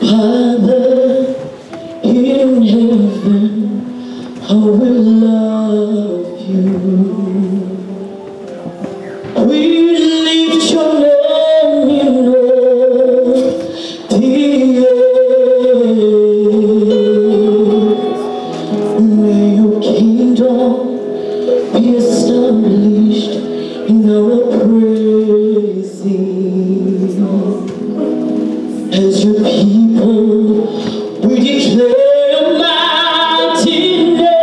Father in heaven, I will love you. We lift your name in all the earth. May your kingdom be established in our praises. As your people, we declare your mighty name.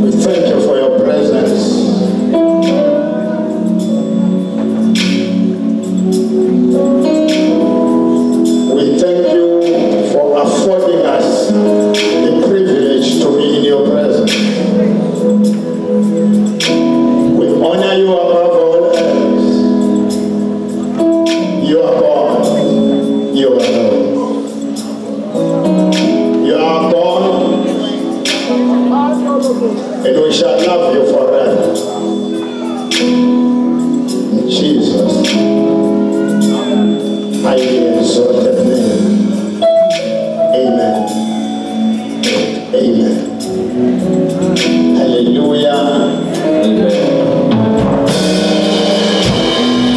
We thank you for your presence. We thank you for affording us the privilege to be in your presence. We honor you above all else. You are God. You are Lord. You are God. And we shall love you forever. In Jesus' highly exalted name. Amen. Amen. Hallelujah. Amen.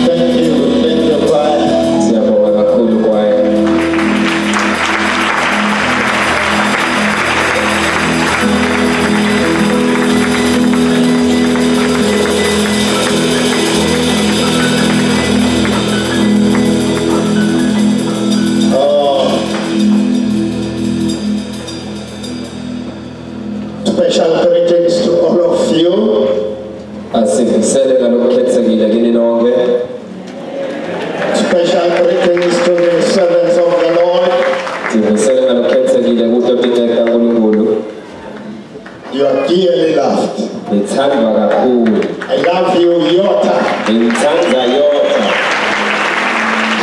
Thank you, choir. Siyabonga kakhulu kwaye. Special greetings to all of you. Asibisele ngalokukhethekile kini nonke. Special greetings to the servants of the Lord. Sibisele ngalokukhethekile kuTotineka kaNkulunkulu. You are dearly loved. Ngithandwa kakhulu. I love you, Yota. Ngithanda yodwa.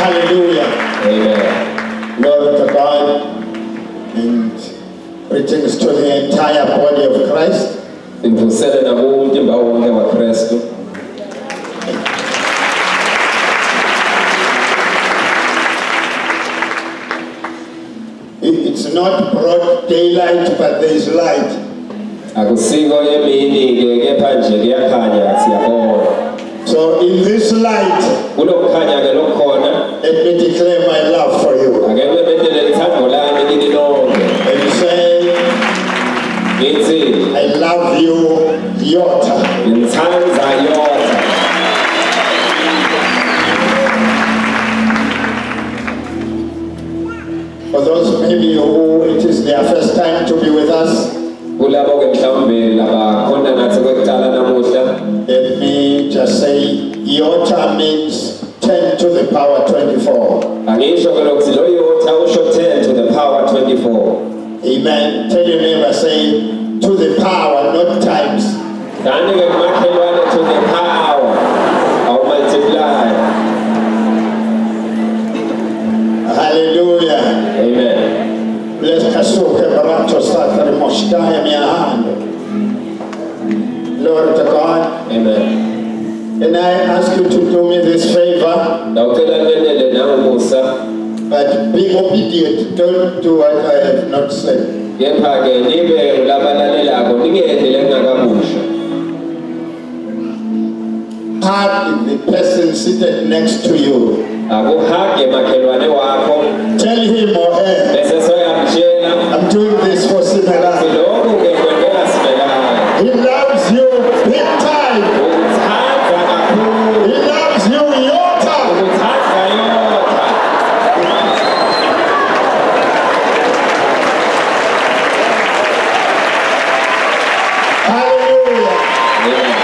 Hallelujah. Amen. Glory to God. And greetings to the entire body of Christ. Sibusele nakuwo umtimba wonke waKristu. It's not broad daylight, but there is light. Akusiko emini kepha nje kuyakhanya siyabona. So in this light, Kulokukhanya ke lokukhona. let me declare my love for you. Ake ngibetele ithando lami kini nonke. And say, Ngithi I love you, Yota. ngithanda yodwa. For those maybe who it is their first time to be with us, Kulabo ke mhlawumbe labakhona nathi kwekuqala namuhla. let me just say, Yota means 10 to the power 24. Angisho ke lokuthi lo yotha usho 10 to the power 24. Amen. Tell your neighbor, say, to the power, not times. Kanti ke kumakhelwane to the power awu multiply. Hallelujah. Amen. Bless Kasuke Barato Satari Moshkaya Miahando. Glory to God. Amen. And I ask you to do me this favor, Dawucela ngendele namusa but be obedient. Don't do what I have not said. kepha ke nibe labalalelako ningendele ngakamusha. Hug the person seated next to you. Akuhage makhelwane wakho Tell him or her, bese soyamtshela I'm doing this for Simela. lokhu ke kwenzeka sibelane. He loves you big time. Uthanda kakhulu. He loves you, Yota. Uthanda yodwa. Hallelujah. Amen.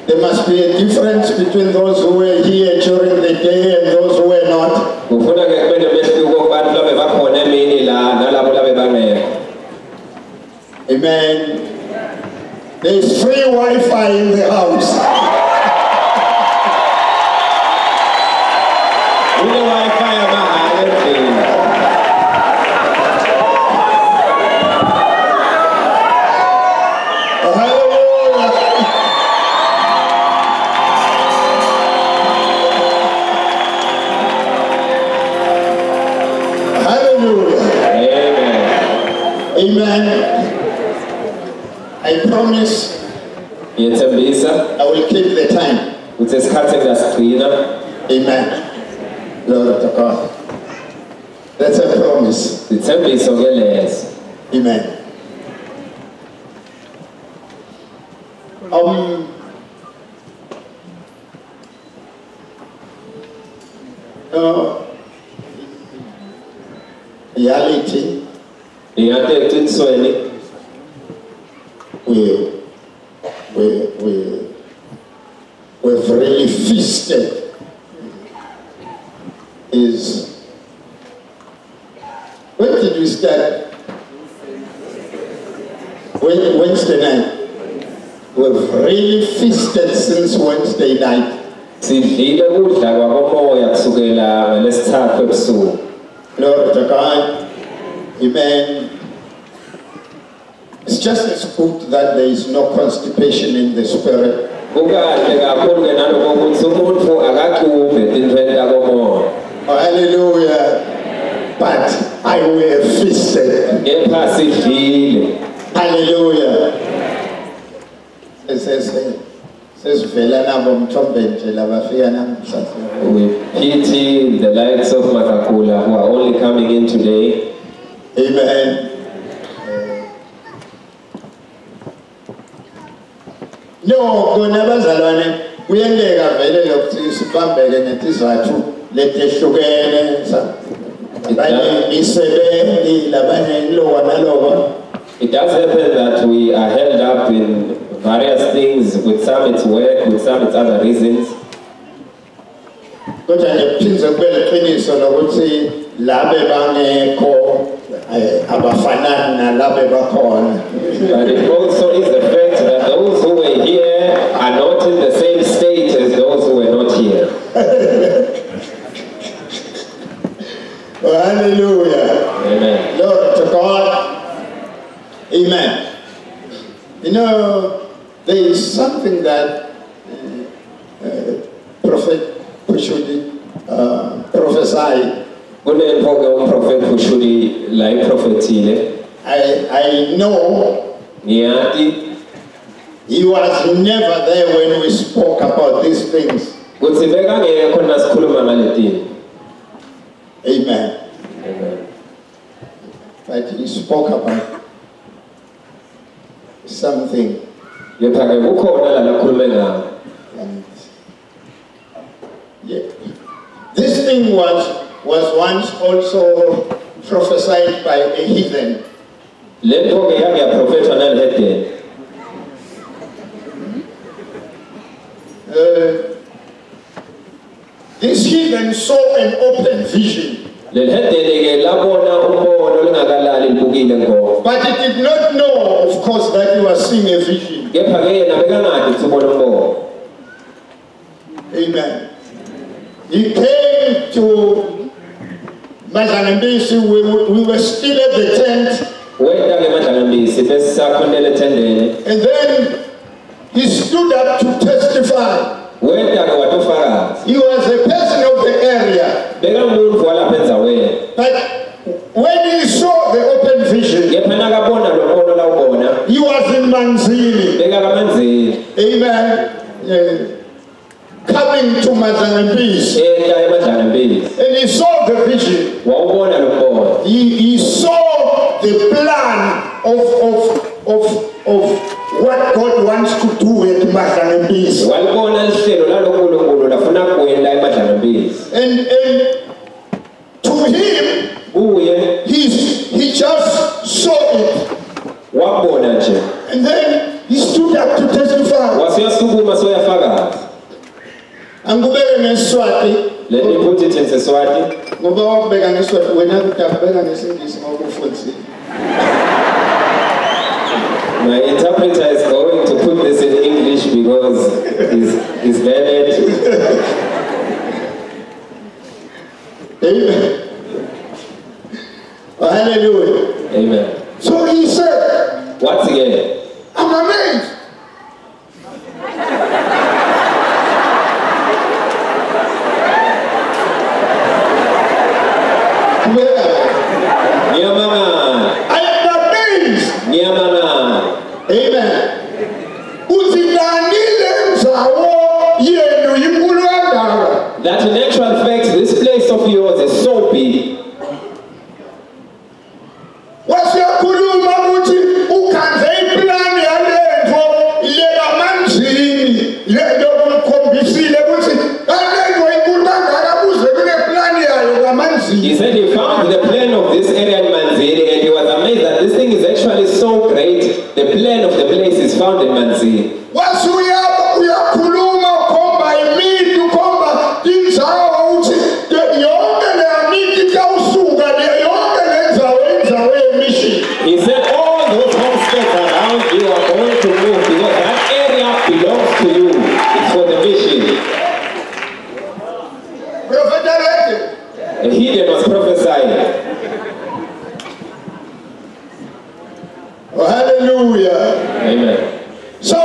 There must be a difference between those who were here during the day and those who were not. Kufuna ke kube nomehluko kubantu labe bakhona emini la nalabo labe bangekho. Amen. There is free Wi-Fi in the house. Kule Wi-Fi yamahala endlini. Hallelujah. Hallelujah. Amen. Amen. I promise Ngiyethembisa I will keep the time. ukuthi isikhathi engasigcina. Amen. Glory to God. That's a promise. Ithembiso ke lezo. Amen. No. Reality. We've really feasted is, when did we start? Wednesday night. We've really feasted since Wednesday night. Glory to God. Amen. It's just as good that there is no constipation in the spirit. Hallelujah. But I will feasted. Hallelujah. It says we pity the likes of Makakula who are only coming in today. Amen. No, kunabazalwane kuyendeka vele lokuthi sibambeke ngesizathu letehlukene abanye isebenzi labanye ilowa nalowa. It does happen that we are held up in various things, with some it's work, with some it's other reasons. Kodwa ngiphinze kweliqiniso lokuthi labe bangekho abafanani nalabe bakhona. But it also is the fact that those who were here are not in the same state as those who were not here. Oh, hallelujah. Amen. Lord to God. Amen. You know, there is something that Prophet Pushudi prophesied. I know he was never there when we spoke about these things. Amen. But he spoke about something. And yeah, this thing was once also prophesied by a heathen. This heathen saw an open vision. But it did not know, of course, that he was seeing a vision. Amen. He came to Mazanambisi. We were still at the tent. And then he stood up to testify. He was a person of the area. But when he saw the open vision, he was in Manzini. Amen. Coming to Mazanambisi. And he saw the vision. He saw the plan of what God wants to do with Mazanambisi. And to him, he just saw it. And then he stood up to testify. Let me put it in Seswati. My interpreter is going to put this in English because he's learned. Amen. Hallelujah. Amen. So he said, once again, I'm amazed. That in actual fact, this place of yours is so big. found in Manzi. He said all those homesteads around you are going to move because that area belongs to you. It's for the mission. And he that was prophesying. Oh, hallelujah. Amen. So,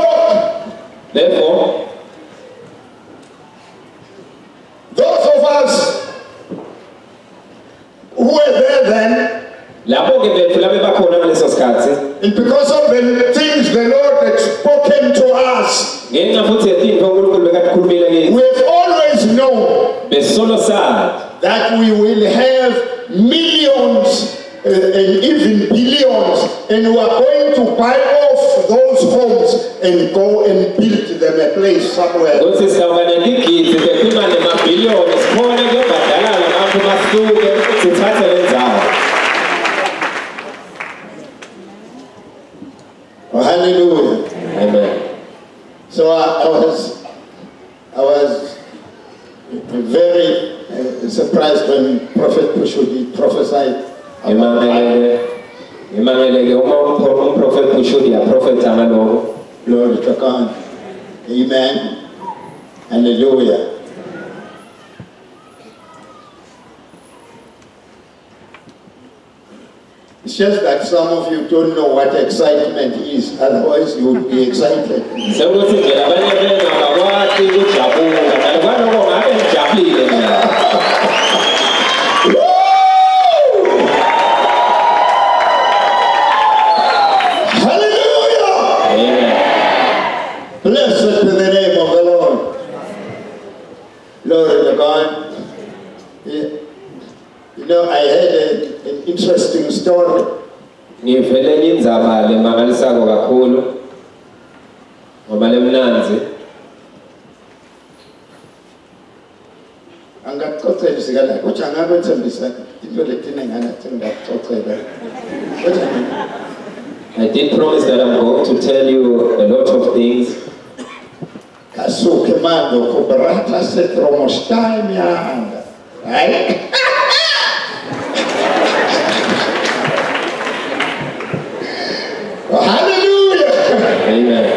therefore, those of us who were there then, and because of the things the Lord had spoken to us, we have always known that we will have millions and even billions, and we are going to buy off those homes and go and build them a place somewhere. Oh, hallelujah. Amen. So I was very surprised when Prophet Pushudi prophesied. Glory to God. Amen. Hallelujah. It's just that some of you don't know what excitement is, otherwise you would be excited. Hallelujah! Amen. Blessed be the name of the Lord. Glory to God. You know, I had an interesting story. I did promise that I'm going to tell you a lot of things. Right? Hallelujah! Amen.